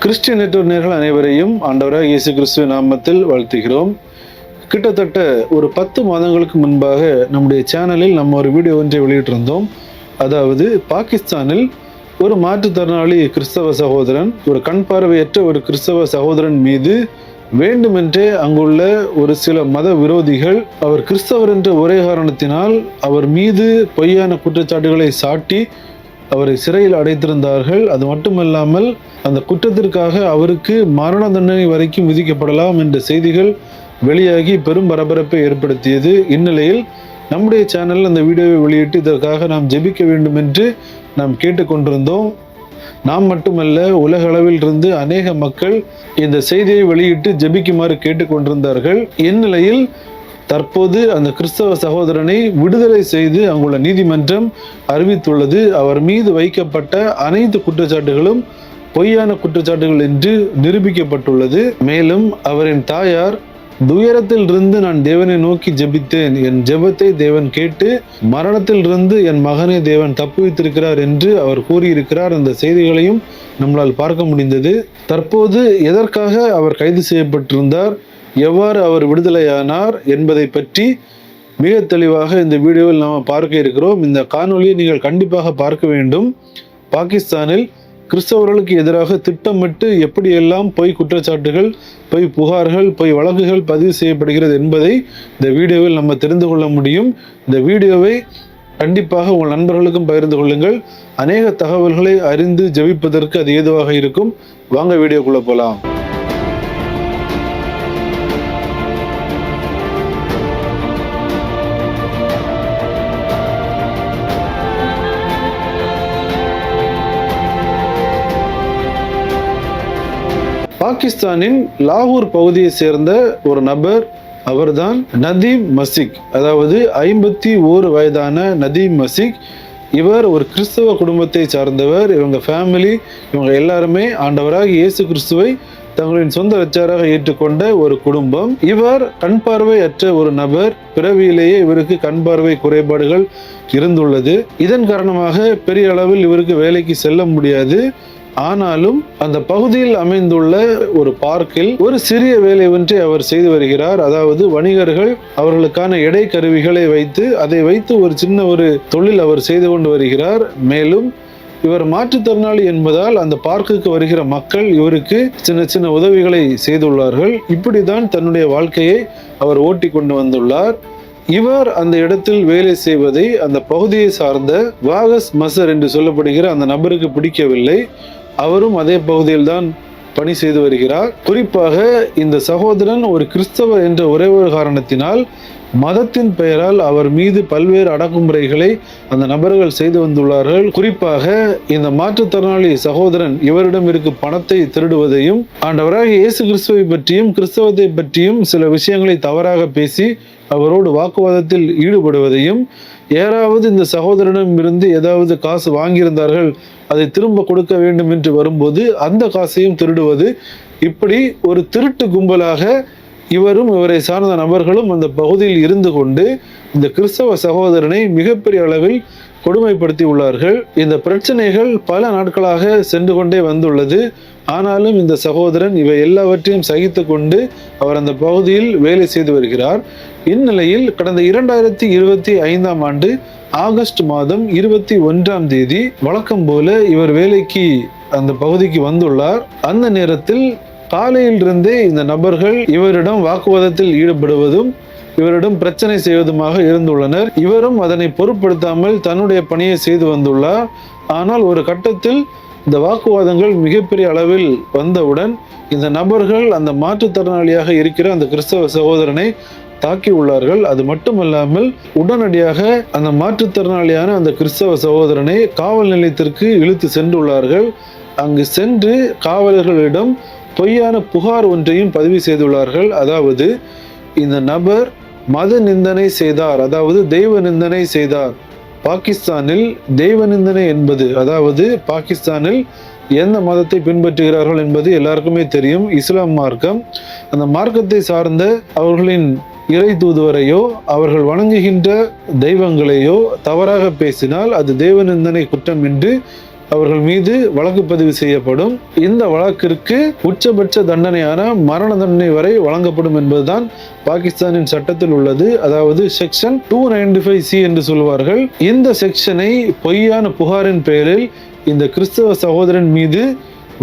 கிறிஸ்டியனேற்றர்கள் அனைவரையும் ஆண்டவராக இயேசு கிறிஸ்துவின் நாமத்தில் வாழ்த்துகிறோம். கிட்டத்தட்ட ஒரு 10 மாதங்களுக்கு முன்பாக நம்முடைய சேனலில் நம்ம ஒரு வீடியோ ஒன்றை வெளியிட்டிருந்தோம். அதாவது பாகிஸ்தானில் ஒரு மாற்றுத்திறனாளி கிறிஸ்தவ சகோதரன், ஒரு கண் பார்வையற்ற ஒரு கிறிஸ்தவ சகோதரன் மீது வேண்டுமென்றே அங்குள்ள ஒரு சில மத விரோதிகள் அவர் கிறிஸ்தவர் என்ற ஒரே காரணத்தினால் அவர் மீது பொய்யான குற்றச்சாட்டுகளை சாட்டி அவரை சிறையில் அடைத்திருந்தார்கள். அது மட்டுமல்லாமல் அந்த குற்றத்திற்காக அவருக்கு மரண தண்டனை வரைக்கும் விதிக்கப்படலாம் என்ற செய்திகள் வெளியாகி பெரும் பரபரப்பை ஏற்படுத்தியது. இந்நிலையில் நம்முடைய சேனலில் அந்த வீடியோவை வெளியிட்டு இதற்காக நாம் ஜெபிக்க வேண்டும் என்று நாம் கேட்டுக்கொண்டிருந்தோம். நாம் மட்டுமல்ல, உலக அளவில் இருந்து அநேக மக்கள் இந்த செய்தியை வெளியிட்டு ஜெபிக்குமாறு கேட்டுக்கொண்டிருந்தார்கள். இந்நிலையில் தற்போது அந்த கிறிஸ்தவ சகோதரனை விடுதலை செய்து அங்குள்ள நீதிமன்றம் அறிவித்துள்ளது. அவர் மீது வைக்கப்பட்ட அனைத்து குற்றச்சாட்டுகளும் பொய்யான குற்றச்சாட்டுகள் என்று நிரூபிக்கப்பட்டுள்ளது. மேலும் அவரின் தாயார், துயரத்தில் இருந்து நான் தேவனை நோக்கி ஜெபித்தேன், என் ஜெபத்தை தேவன் கேட்டு மரணத்தில் இருந்து என் மகனை தேவன் தப்புவித்திருக்கிறார் என்று அவர் கூறியிருக்கிறார். அந்த செய்திகளையும் நம்மளால் பார்க்க முடிந்தது. தற்போது எதற்காக அவர் கைது செய்யப்பட்டிருந்தார், எவ்வாறு அவர் விடுதலையானார் என்பதை பற்றி மிக தெளிவாக இந்த வீடியோவில் நாம் பார்க்க இருக்கிறோம். இந்த காணொலியை நீங்கள் கண்டிப்பாக பார்க்க வேண்டும். பாகிஸ்தானில் கிறிஸ்தவர்களுக்கு எதிராக திட்டமிட்டு எப்படியெல்லாம் பொய் குற்றச்சாட்டுகள், பொய் புகார்கள், பொய் வழக்குகள் பதிவு செய்யப்படுகிறது என்பதை இந்த வீடியோவில் நம்ம தெரிந்து கொள்ள முடியும். இந்த வீடியோவை கண்டிப்பாக உங்கள் நண்பர்களுக்கும் பகிர்ந்து கொள்ளுங்கள். அநேக தகவல்களை அறிந்து ஜெபிப்பதற்கு அது ஏதுவாக இருக்கும். வாங்க வீடியோக்குள்ள போகலாம். பாகிஸ்தானின் லாகூர் பகுதியை சேர்ந்த ஒரு நபர், அவர்தான் நதீம் மசிக். அதாவது 51 வயதான நதீம் மசிக். இவர் ஒரு கிறிஸ்தவ குடும்பத்தை சார்ந்தவர். இவங்க ஃபேமிலி, இவங்க எல்லாருமே ஆண்டவராக இயேசு கிறிஸ்துவை தங்களின் சொந்த இரட்சகராக ஏற்றுக்கொண்ட ஒரு குடும்பம். இவர் கண் பார்வை அற்ற ஒரு நபர். பிறவியிலேயே இவருக்கு கண் பார்வை குறைபாடுகள் இருந்துள்ளது. இதன் காரணமாக பெரிய அளவில் இவருக்கு வேலைக்கு செல்ல முடியாது. ஆனாலும் அந்த பகுதியில் அமைந்துள்ள ஒரு பார்க்கில் ஒரு சிறிய வேலை ஒன்றை அவர் செய்து வருகிறார். அதாவது வணிகர்கள் அவர்களுக்கான எடை கருவிகளை வைத்து அதை வைத்து ஒரு சின்ன ஒரு தொழில் அவர் செய்து கொண்டு வருகிறார். மேலும் இவர் மாற்றுத்திறனாளி என்பதால் அந்த பார்க்குக்கு வருகிற மக்கள் இவருக்கு சின்ன சின்ன உதவிகளை செய்துள்ளார்கள். இப்படிதான் தன்னுடைய வாழ்க்கையை அவர் ஓட்டி கொண்டு வந்துள்ளார். இவர் அந்த இடத்தில் வேலை செய்வதை அந்த பகுதியை சார்ந்த வாகஸ் மசர் என்று சொல்லப்படுகிற அந்த நபருக்கு பிடிக்கவில்லை. அவரும் அதே பகுதியில் தான் பணி செய்து வருகிறார். குறிப்பாக இந்த சகோதரன் ஒரு கிறிஸ்தவர் என்ற ஒரே ஒரு காரணத்தினால் மதத்தின் பெயரால் அவர் மீது பல்வேறு அடக்குமுறைகளை அந்த நபர்கள் செய்து வந்துள்ளார்கள். குறிப்பாக இந்த மாற்றுத்திறனாளி சகோதரன் இவரிடம் இருக்கும் பணத்தை திருடுவதையும், ஆண்டவராக இயேசு கிறிஸ்துவை பற்றியும் கிறிஸ்தவத்தை பற்றியும் சில விஷயங்களை தவறாக பேசி அவரோடு வாக்குவாதத்தில் ஈடுபடுவதையும், யாராவது இந்த சகோதரனிடம் இருந்து ஏதாவது காசு வாங்கியிருந்தார்கள் அதை திரும்ப கொடுக்க வேண்டும் என்று வரும்போது அந்த காசையும் திருடுவது, இப்படி ஒரு திருட்டு கும்பலாக இவரும் இவரை சார்ந்த நபர்களும் அந்த பகுதியில் இருந்து கொண்டு இந்த கிறிஸ்தவ சகோதரனை மிகப்பெரிய அளவில் கொடுமைப்படுத்தி உள்ளார்கள். இந்த பிரச்சனைகள் பல நாட்களாக சென்று கொண்டே வந்துள்ளது. ஆனாலும் இந்த சகோதரன் இவை எல்லாவற்றையும் சகித்து கொண்டு அவர் அந்த பகுதியில் வேலை செய்து வருகிறார். இந்நிலையில் கடந்த 2025ஆம் ஆண்டு ஆகஸ்ட் மாதம் 21ஆம் தேதி வழக்கம் போல இவர் வேலைக்கு அந்த பகுதிக்கு வந்துள்ளார். அந்த நேரத்தில் காலையில் இருந்தே இந்த நபர்கள் இவரிடம் வாக்குவாதத்தில் ஈடுபடுவதும் இவரிடம் பிரச்சனை செய்வதுமாக இருந்துள்ளனர். இவரும் அதனை பொருட்படுத்தாமல் தன்னுடைய பணியை செய்து வந்துள்ளார். ஆனால் ஒரு கட்டத்தில் இந்த வாக்குவாதங்கள் மிகப்பெரிய அளவில் வந்தவுடன் இந்த நபர்கள் அந்த மாற்றுத்திறனாளியாக இருக்கிற அந்த கிறிஸ்தவ சகோதரனை தாக்கி உள்ளார்கள். அது மட்டுமல்லாமல் உடனடியாக அந்த மாற்றுத்திறனாளியான அந்த கிறிஸ்தவ சகோதரனை காவல் நிலையத்திற்கு இழுத்து சென்றுள்ளார்கள். அங்கு சென்று காவலர்களிடம் பொய்யான புகார் ஒன்றையும் பதிவு செய்துள்ளார்கள். அதாவது இந்த நபர் மத நிந்தனை செய்தார், அதாவது தெய்வ நிந்தனை செய்தார். பாகிஸ்தானில் தெய்வ நிந்தனை என்பது, அதாவது பாகிஸ்தானில் எந்த மதத்தை பின்பற்றுகிறார்கள் என்பது எல்லாருக்குமே தெரியும், இஸ்லாம் மார்க்கம். அந்த மார்க்கத்தை சார்ந்த அவர்களின் இறை தூதுவரையோ அவர்கள் வணங்குகின்ற தெய்வங்களையோ தவறாக பேசினால் அது தெய்வ நிந்தனை குற்றம் என்று அவர்கள் மீது வழக்கு பதிவு செய்யப்படும். இந்த வழக்கிற்கு உச்சபட்ச தண்டனையான மரண தண்டனை வரை வழங்கப்படும் என்பதுதான் பாகிஸ்தானின் சட்டத்தில் உள்ளது. அதாவது செக்ஷன் 295C என்று சொல்வார்கள். இந்த செக்ஷனை பொய்யான புகாரின் பெயரில் இந்த கிறிஸ்தவ சகோதரன் மீது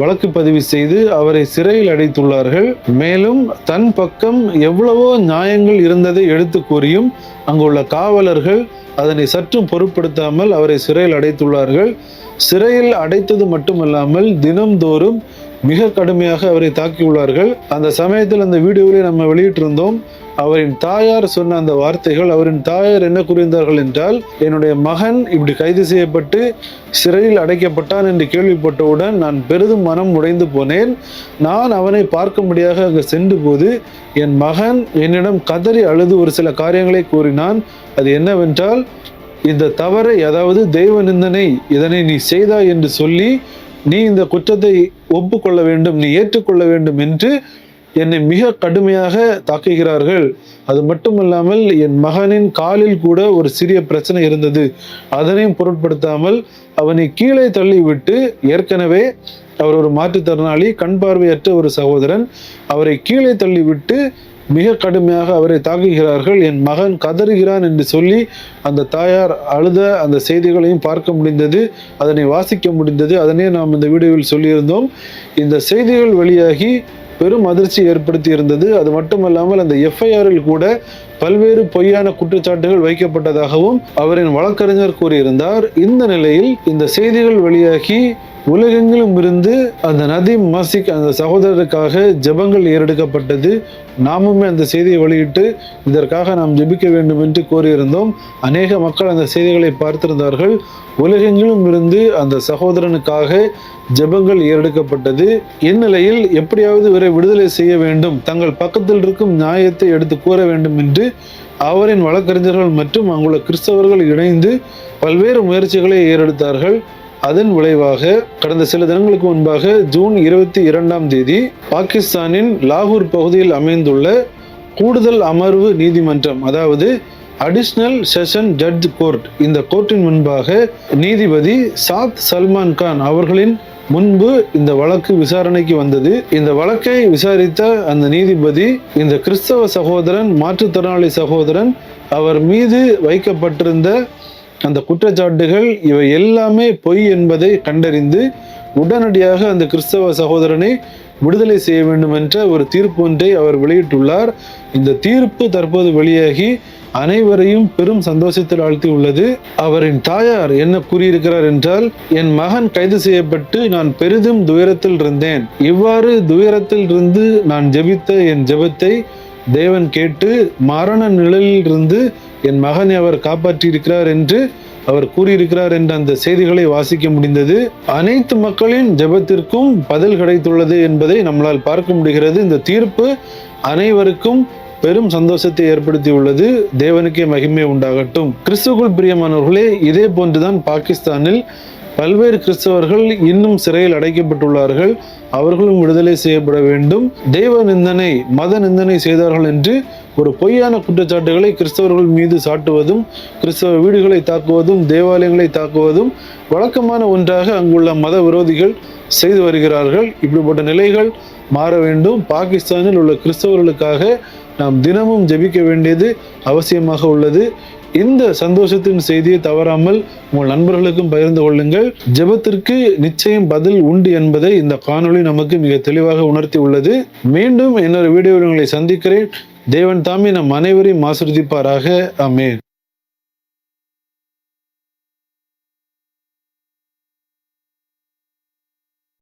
வழக்கு பதிவு செய்து அவரை சிறையில் அடைத்துள்ளார்கள். மேலும் தன் பக்கம் எவ்வளவோ நியாயங்கள் இருந்ததை எடுத்து கூறியும் அங்குள்ள காவலர்கள் அதனை சற்றும் பொருட்படுத்தாமல் அவரை சிறையில் அடைத்துள்ளார்கள். சிறையில் அடைத்தது மட்டுமல்லாமல் தினம்தோறும் மிக கடுமையாக அவரை தாக்கியுள்ளார்கள். அந்த சமயத்தில் அந்த வீடியோவிலே நம்ம வெளியிட்டிருந்தோம். அவரின் தாயார் சொன்ன அந்த வார்த்தைகள், அவரின் தாயார் என்ன கூறியிருந்தார்கள் என்றால், என்னுடைய மகன் இப்படி கைது செய்யப்பட்டு சிறையில் அடைக்கப்பட்டான் என்று கேள்விப்பட்டவுடன் நான் பெரிதும் மனம் உடைந்து போனேன். நான் அவனை பார்க்கும்படியாக அங்கு சென்ற போது என் மகன் என்னிடம் கதறி அழுது ஒரு சில காரியங்களை கூறினான். அது என்னவென்றால், இந்த தவறை, அதாவது தெய்வ நிந்தனை, இதனை நீ செய்தாய் என்று சொல்லி நீ இந்த குற்றத்தை ஒப்புக்கொள்ள வேண்டும், நீ ஏற்றுக்கொள்ள வேண்டும் என்று என்னை மிக கடுமையாக தாக்குகிறார்கள். அது மட்டுமல்லாமல் என் மகனின் காலில் கூட ஒரு சிறிய பிரச்சனை இருந்தது, அதனையும் பொருட்படுத்தாமல் அவனை கீழே தள்ளிவிட்டு, ஏற்கனவே அவர் ஒரு மாற்றுத்திறனாளி, கண் பார்வையற்ற ஒரு சகோதரன், அவரை கீழே தள்ளிவிட்டு மிக கடுமையாக அவரை தாக்குகிறார்கள், என் மகன் கதறுகிறான் என்று சொல்லி அந்த தாயார் அழுத அந்த செய்திகளையும் பார்க்க முடிந்தது, அதனை வாசிக்க முடிந்தது. அதனே நாம் இந்த வீடியோவில் சொல்லியிருந்தோம். இந்த செய்திகள் வெளியாகி பெரும் அதிர்ச்சி ஏற்படுத்தி இருந்தது. அது மட்டுமல்லாமல் அந்த எஃப்ஐஆரில் கூட பல்வேறு பொய்யான குற்றச்சாட்டுகள் வைக்கப்பட்டதாகவும் அவரின் வழக்கறிஞர் கூறியிருந்தார். இந்த நிலையில் இந்த செய்திகள் வெளியாகி உலகெங்கிலும் இருந்து அந்த நதீம் மசிக் அந்த சகோதரருக்காக ஜெபங்கள் ஏறெடுக்கப்பட்டது. நாமுமே அந்த செய்தியை வெளியிட்டு இதற்காக நாம் ஜெபிக்க வேண்டும் என்று கோரியிருந்தோம். அநேக மக்கள் அந்த செய்திகளை பார்த்திருந்தார்கள். உலகெங்கிலும் இருந்து அந்த சகோதரனுக்காக ஜெபங்கள் ஏறெடுக்கப்பட்டது. இந்நிலையில் எப்படியாவது இவரை விடுதலை செய்ய வேண்டும், தங்கள் பக்கத்தில் இருக்கும் நியாயத்தை எடுத்து கூற வேண்டும் என்று அவரின் வழக்கறிஞர்கள் மற்றும் அங்குள்ள கிறிஸ்தவர்கள் இணைந்து பல்வேறு முயற்சிகளை ஏறெடுத்தார்கள். அதன் விளைவாக கடந்த சில தினங்களுக்கு முன்பாக ஜூன் 22 பாகிஸ்தானின் லாகூர் பகுதியில் அமைந்துள்ள கூடுதல் அமர்வு நீதிமன்றம், அதாவது அடிஷனல் செஷன் ஜட்ஜ் கோர்ட், இந்த கோர்ட்டின் முன்பாக நீதிபதி சாத் சல்மான் கான் அவர்களின் முன்பு இந்த வழக்கு விசாரணைக்கு வந்தது. இந்த வழக்கை விசாரித்த அந்த நீதிபதி இந்த கிறிஸ்தவ சகோதரன், மாற்றுத்திறனாளி சகோதரன், அவர் மீது வைக்கப்பட்டிருந்த அந்த குற்றச்சாட்டுகள் இவை எல்லாமே பொய் என்பதை கண்டறிந்து உடனடியாக அந்த கிறிஸ்தவ சகோதரனை விடுதலை செய்ய வேண்டும் என்ற ஒரு தீர்ப்பு ஒன்றை அவர் வெளியிட்டுள்ளார். இந்த தீர்ப்பு தற்போது வெளியாகி அனைவரையும் பெரும் சந்தோஷத்தில் ஆழ்த்தி உள்ளது. அவரின் தாயார் என்ன கூறியிருக்கிறார் என்றால், என் மகன் கைது செய்யப்பட்டு நான் பெரிதும் துயரத்தில் இருந்தேன். இவ்வாறு துயரத்தில் இருந்து நான் ஜெபித்த என் ஜெபத்தை தேவன் கேட்டு மரண நிழலில் இருந்து என் மகனை அவர் காப்பாற்றியிருக்கிறார் என்று அவர் கூறியிருக்கிறார் என்ற அந்த செய்திகளை வாசிக்க முடிந்தது. அனைத்து மக்களின் ஜெபத்திற்கும் பதில் கிடைத்துள்ளது என்பதை நம்மளால் பார்க்க முடிகிறது. இந்த தீர்ப்பு அனைவருக்கும் பெரும் சந்தோஷத்தை ஏற்படுத்தி உள்ளது. தேவனுக்கே மகிமை உண்டாகட்டும். கிறிஸ்துவுக்குள் பிரியமானவர்களே, இதே போன்றுதான் பாகிஸ்தானில் பல்வேறு கிறிஸ்தவர்கள் இன்னும் சிறையில் அடைக்கப்பட்டுள்ளார்கள். அவர்களும் விடுதலை செய்யப்பட வேண்டும். தெய்வ நிந்தனை, மத நிந்தனை செய்தார்கள் என்று ஒரு பொய்யான குற்றச்சாட்டுகளை கிறிஸ்தவர்கள் மீது சாட்டுவதும், கிறிஸ்தவ வீடுகளை தாக்குவதும், தேவாலயங்களை தாக்குவதும் வழக்கமான ஒன்றாக அங்குள்ள மத விரோதிகள் செய்து வருகிறார்கள். இப்படிப்பட்ட நிலைகள் மாற வேண்டும். பாகிஸ்தானில் உள்ள கிறிஸ்தவர்களுக்காக நாம் தினமும் ஜெபிக்க வேண்டியது அவசியமாக உள்ளது. இந்த சந்தோஷத்தின் செய்தியை தவறாமல் உங்கள் நண்பர்களுக்கும் பகிர்ந்து கொள்ளுங்கள். ஜெபத்திற்கு நிச்சயம் பதில் உண்டு என்பதை இந்த காணொளி நமக்கு மிக தெளிவாக உணர்த்தி உள்ளது. மீண்டும் இன்னொரு வீடியோவில் உங்களை சந்திக்கிறேன். தேவன் தாமே நம் அனைவரையும் ஆசீர்வதிப்பாராக. ஆமென்.